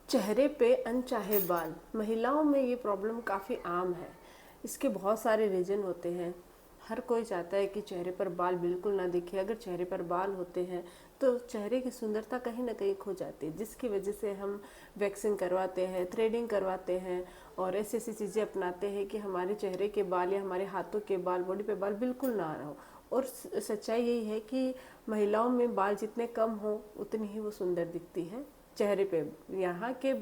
चेहरे पे अनचाहे बाल, महिलाओं में ये प्रॉब्लम काफ़ी आम है। इसके बहुत सारे रीज़न होते हैं। हर कोई चाहता है कि चेहरे पर बाल बिल्कुल ना दिखे। अगर चेहरे पर बाल होते हैं तो चेहरे की सुंदरता कहीं ना कहीं खो जाती है, जिसकी वजह से हम वैक्सिंग करवाते हैं, थ्रेडिंग करवाते हैं और ऐसी ऐसी चीज़ें अपनाते हैं कि हमारे चेहरे के बाल या हमारे हाथों के बाल, बॉडी पे बाल बिल्कुल ना आ रहा हो। और सच्चाई यही है कि महिलाओं में बाल जितने कम हो उतनी ही वो सुंदर दिखती है। चेहरे पे यहाँ के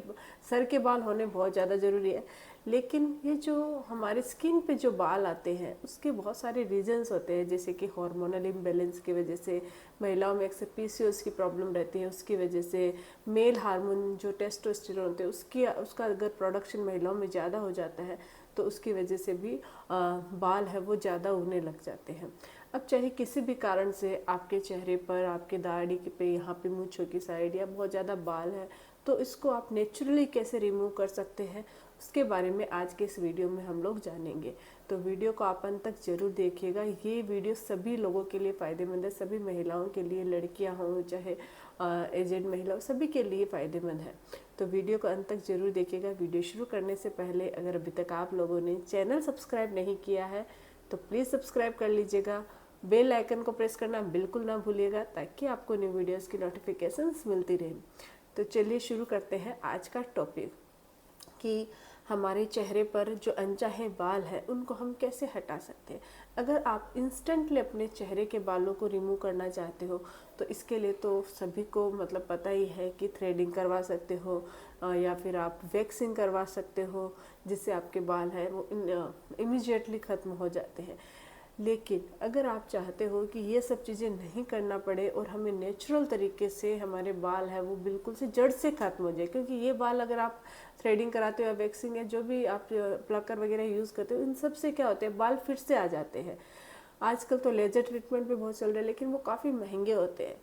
सर के बाल होने बहुत ज़्यादा ज़रूरी है, लेकिन ये जो हमारे स्किन पे जो बाल आते हैं उसके बहुत सारे रीजंस होते हैं, जैसे कि हार्मोनल इम्बैलेंस की वजह से महिलाओं में अक्सर पीसीओएस की प्रॉब्लम रहती है, उसकी वजह से मेल हार्मोन जो टेस्टोस्टेरोन होते हैं उसका अगर प्रोडक्शन महिलाओं में ज़्यादा हो जाता है तो उसकी वजह से भी बाल है वो ज़्यादा उगने लग जाते हैं। अब चाहे किसी भी कारण से आपके चेहरे पर, आपके दाढ़ी पे, यहाँ पे मूंछों की साइड या बहुत ज़्यादा बाल है, तो इसको आप नेचुरली कैसे रिमूव कर सकते हैं उसके बारे में आज के इस वीडियो में हम लोग जानेंगे। तो वीडियो को आप अंत तक जरूर देखिएगा। ये वीडियो सभी लोगों के लिए फ़ायदेमंद है, सभी महिलाओं के लिए, लड़कियां हों चाहे एजेड महिला, सभी के लिए फ़ायदेमंद है। तो वीडियो को अंत तक जरूर देखिएगा। वीडियो शुरू करने से पहले अगर अभी तक आप लोगों ने चैनल सब्सक्राइब नहीं किया है तो प्लीज़ सब्सक्राइब कर लीजिएगा। बेल आइकन को प्रेस करना बिल्कुल ना भूलिएगा ताकि आपको न्यू वीडियोस की नोटिफिकेशंस मिलती रहे। तो चलिए शुरू करते हैं आज का टॉपिक कि हमारे चेहरे पर जो अनचाहे बाल है उनको हम कैसे हटा सकते हैं। अगर आप इंस्टेंटली अपने चेहरे के बालों को रिमूव करना चाहते हो तो इसके लिए तो सभी को मतलब पता ही है कि थ्रेडिंग करवा सकते हो या फिर आप वैक्सिंग करवा सकते हो, जिससे आपके बाल है वो इमीडिएटली ख़त्म हो जाते हैं। लेकिन अगर आप चाहते हो कि ये सब चीज़ें नहीं करना पड़े और हमें नेचुरल तरीके से हमारे बाल है वो बिल्कुल से जड़ से ख़त्म हो जाए, क्योंकि ये बाल अगर आप थ्रेडिंग कराते हो या वैक्सिंग या जो भी आप प्लकर वगैरह यूज़ करते हो, इन सब से क्या होते हैं, बाल फिर से आ जाते हैं। आजकल तो लेजर ट्रीटमेंट भी बहुत चल रहे हैं, लेकिन वो काफ़ी महंगे होते हैं।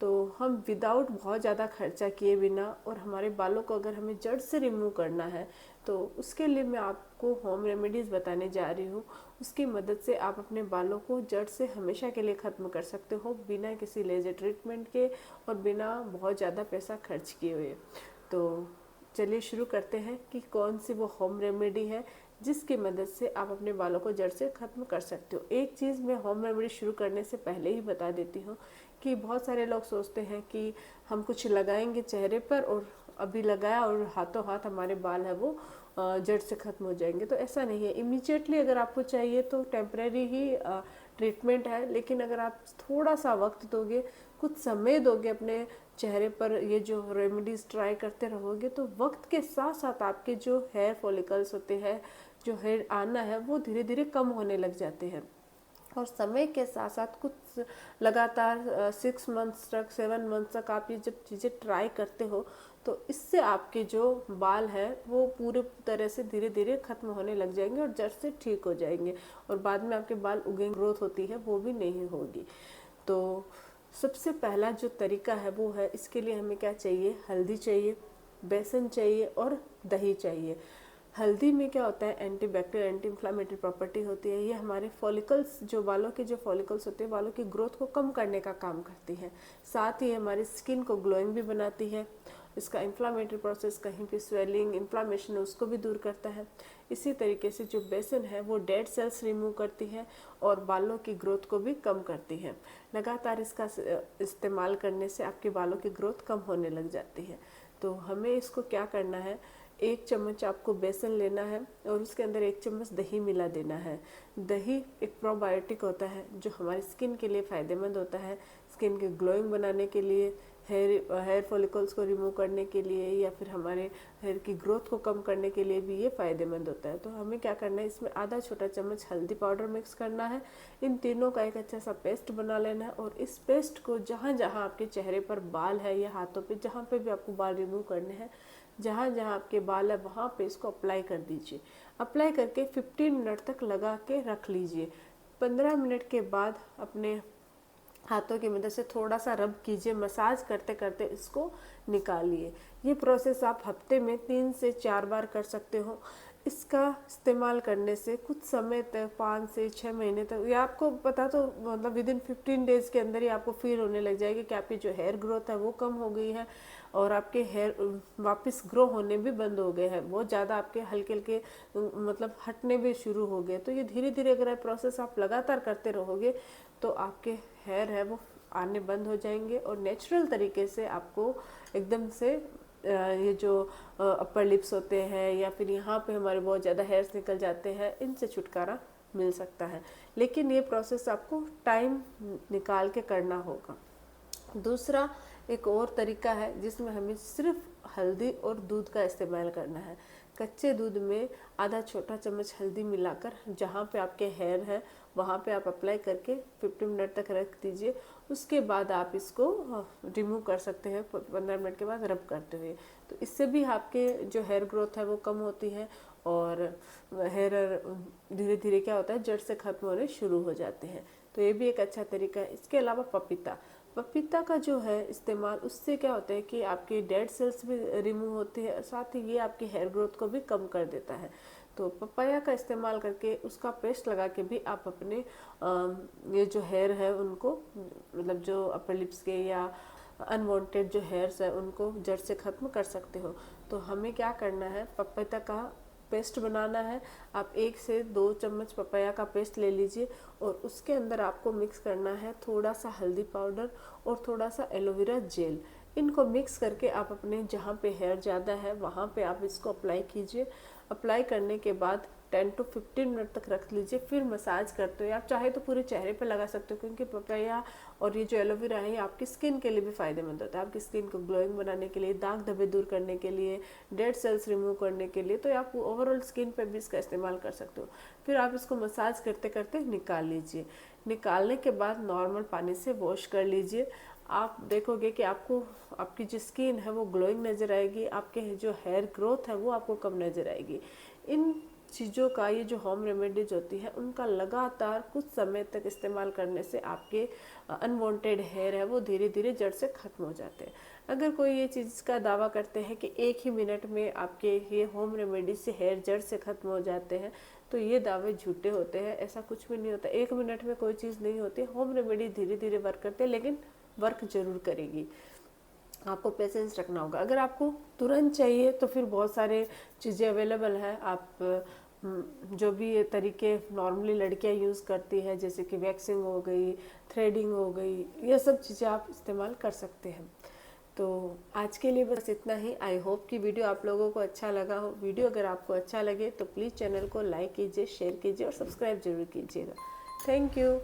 तो हम विदाउट बहुत ज़्यादा खर्चा किए बिना और हमारे बालों को अगर हमें जड़ से रिमूव करना है तो उसके लिए मैं आपको होम रेमेडीज़ बताने जा रही हूँ। उसकी मदद से आप अपने बालों को जड़ से हमेशा के लिए ख़त्म कर सकते हो, बिना किसी लेजर ट्रीटमेंट के और बिना बहुत ज़्यादा पैसा खर्च किए हुए। तो चलिए शुरू करते हैं कि कौन सी वो होम रेमेडी है जिसकी मदद से आप अपने बालों को जड़ से ख़त्म कर सकते हो। एक चीज़ मैं होम रेमेडी शुरू करने से पहले ही बता देती हूँ कि बहुत सारे लोग सोचते हैं कि हम कुछ लगाएंगे चेहरे पर और अभी लगाया और हाथों हाथ हमारे बाल है वो जड़ से ख़त्म हो जाएंगे। तो ऐसा नहीं है। इमीडिएटली अगर आपको चाहिए तो टेम्परेरी ही ट्रीटमेंट है, लेकिन अगर आप थोड़ा सा वक्त दोगे, कुछ समय दोगे अपने चेहरे पर ये जो रेमेडीज़ ट्राई करते रहोगे, तो वक्त के साथ साथ आपके जो हेयर फॉलिकल्स होते हैं, जो हेयर आना है, वो धीरे धीरे कम होने लग जाते हैं। और समय के साथ साथ कुछ लगातार 6 मंथ्स तक, 7 मंथ्स तक आप ये जब चीज़ें ट्राई करते हो तो इससे आपके जो बाल है वो पूरे तरह से धीरे धीरे ख़त्म होने लग जाएंगे और जड़ से ठीक हो जाएंगे, और बाद में आपके बाल उगेंगे, ग्रोथ होती है वो भी नहीं होगी। तो सबसे पहला जो तरीका है वो है, इसके लिए हमें क्या चाहिए, हल्दी चाहिए, बेसन चाहिए और दही चाहिए। हल्दी में क्या होता है, anti bacterial, anti inflammatory property होती है। ये हमारे फॉलिकल्स, जो बालों के जो फॉलिकल्स होते हैं, बालों की ग्रोथ को कम करने का काम करती है। साथ ही हमारी स्किन को ग्लोइंग भी बनाती है। इसका इन्फ्लामेटरी प्रोसेस, कहीं पे स्वेलिंग, इन्फ्लामेशन है उसको भी दूर करता है। इसी तरीके से जो बेसन है वो डेड सेल्स रिमूव करती है और बालों की ग्रोथ को भी कम करती है। लगातार इसका इस्तेमाल करने से आपके बालों की ग्रोथ कम होने लग जाती है। तो हमें इसको क्या करना है, 1 चम्मच आपको बेसन लेना है और उसके अंदर 1 चम्मच दही मिला देना है। दही एक प्रोबायोटिक होता है जो हमारी स्किन के लिए फ़ायदेमंद होता है, स्किन के ग्लोइंग बनाने के लिए, हेयर फॉलिकल्स को रिमूव करने के लिए, या फिर हमारे हेयर की ग्रोथ को कम करने के लिए भी ये फ़ायदेमंद होता है। तो हमें क्या करना है, इसमें आधा छोटा चम्मच हल्दी पाउडर मिक्स करना है। इन तीनों का एक अच्छा सा पेस्ट बना लेना है और इस पेस्ट को जहाँ जहाँ आपके चेहरे पर बाल है या हाथों पे, जहाँ पे भी आपको बाल रिमूव करने हैं, जहाँ जहाँ आपके बाल है वहाँ पे इसको अप्लाई कर दीजिए। अप्लाई करके 15 मिनट तक लगा के रख लीजिए। 15 मिनट के बाद अपने हाथों की मदद से थोड़ा सा रब कीजिए, मसाज करते करते इसको निकालिए। ये प्रोसेस आप हफ्ते में 3 से 4 बार कर सकते हो। इसका इस्तेमाल करने से कुछ समय तक 5 से 6 महीने तक, या आपको पता तो मतलब विदिन 15 डेज़ के अंदर ही आपको फील होने लग जाएगी कि आपकी जो हेयर ग्रोथ है वो कम हो गई है और आपके हेयर वापस ग्रो होने भी बंद हो गए हैं, बहुत ज़्यादा आपके हल्के हल्के मतलब हटने भी शुरू हो गए। तो ये धीरे धीरे अगर प्रोसेस आप लगातार करते रहोगे तो आपके हेयर है वो आने बंद हो जाएंगे और नेचुरल तरीके से आपको एकदम से ये जो अपर लिप्स होते हैं या फिर यहाँ पे हमारे बहुत ज़्यादा हेयर्स निकल जाते हैं, इनसे छुटकारा मिल सकता है। लेकिन ये प्रोसेस आपको टाइम निकाल के करना होगा। दूसरा एक और तरीका है जिसमें हमें सिर्फ हल्दी और दूध का इस्तेमाल करना है। कच्चे दूध में आधा छोटा चम्मच हल्दी मिलाकर जहाँ पे आपके हेयर है वहाँ पे आप अप्लाई करके 50 मिनट तक रख दीजिए। उसके बाद आप इसको रिमूव कर सकते हैं 15 मिनट के बाद रब करते हुए। तो इससे भी आपके जो हेयर ग्रोथ है वो कम होती है और हेयर धीरे धीरे क्या होता है जड़ से खत्म होने शुरू हो जाते हैं। तो ये भी एक अच्छा तरीका है। इसके अलावा पपीता का जो है इस्तेमाल, उससे क्या होता है कि आपके डेड सेल्स भी रिमूव होते हैं, साथ ही ये आपकी हेयर ग्रोथ को भी कम कर देता है। तो पपाया का इस्तेमाल करके उसका पेस्ट लगा के भी आप अपने ये जो हेयर है उनको, मतलब जो अपर लिप्स के या अनवांटेड जो हेयर्स है उनको जड़ से ख़त्म कर सकते हो। तो हमें क्या करना है, पपीता का पेस्ट बनाना है। आप 1 से 2 चम्मच पपाया का पेस्ट ले लीजिए और उसके अंदर आपको मिक्स करना है थोड़ा सा हल्दी पाउडर और थोड़ा सा एलोवेरा जेल। इनको मिक्स करके आप अपने जहाँ पे हेयर ज़्यादा है वहाँ पे आप इसको अप्लाई कीजिए। अप्लाई करने के बाद 10 to 15 मिनट तक रख लीजिए, फिर मसाज करते हुए आप चाहे तो पूरे चेहरे पे लगा सकते हो, क्योंकि पपाया और ये जो एलोवेरा है ये आपकी स्किन के लिए भी फ़ायदेमंद होता है। आपकी स्किन को ग्लोइंग बनाने के लिए, दाग धब्बे दूर करने के लिए, डेड सेल्स रिमूव करने के लिए, तो आप ओवरऑल स्किन पे भी इसका इस्तेमाल कर सकते हो। फिर आप इसको मसाज करते करते निकाल लीजिए। निकालने के बाद नॉर्मल पानी से वॉश कर लीजिए। आप देखोगे कि आपको आपकी जो स्किन है वो ग्लोइंग नज़र आएगी, आपके जो हेयर ग्रोथ है वो आपको कम नज़र आएगी। इन चीज़ों का, ये जो होम रेमेडीज होती है उनका लगातार कुछ समय तक इस्तेमाल करने से आपके अनवांटेड हेयर है वो धीरे धीरे जड़ से ख़त्म हो जाते हैं। अगर कोई ये चीज़ का दावा करते हैं कि 1 ही मिनट में आपके ये होम रेमेडीज से हेयर जड़ से ख़त्म हो जाते हैं, तो ये दावे झूठे होते हैं। ऐसा कुछ भी नहीं होता, 1 मिनट में कोई चीज़ नहीं होती। होम रेमेडी धीरे धीरे वर्क करते हैं, लेकिन वर्क जरूर करेगी। आपको पेशेंस रखना होगा। अगर आपको तुरंत चाहिए तो फिर बहुत सारे चीज़ें अवेलेबल है। आप जो भी ये तरीके नॉर्मली लड़कियां यूज़ करती है, जैसे कि वैक्सिंग हो गई, थ्रेडिंग हो गई, ये सब चीज़ें आप इस्तेमाल कर सकते हैं। तो आज के लिए बस इतना ही। आई होप कि वीडियो आप लोगों को अच्छा लगा हो। वीडियो अगर आपको अच्छा लगे तो प्लीज़ चैनल को लाइक कीजिए, शेयर कीजिए और सब्सक्राइब जरूर कीजिएगा। Thank you.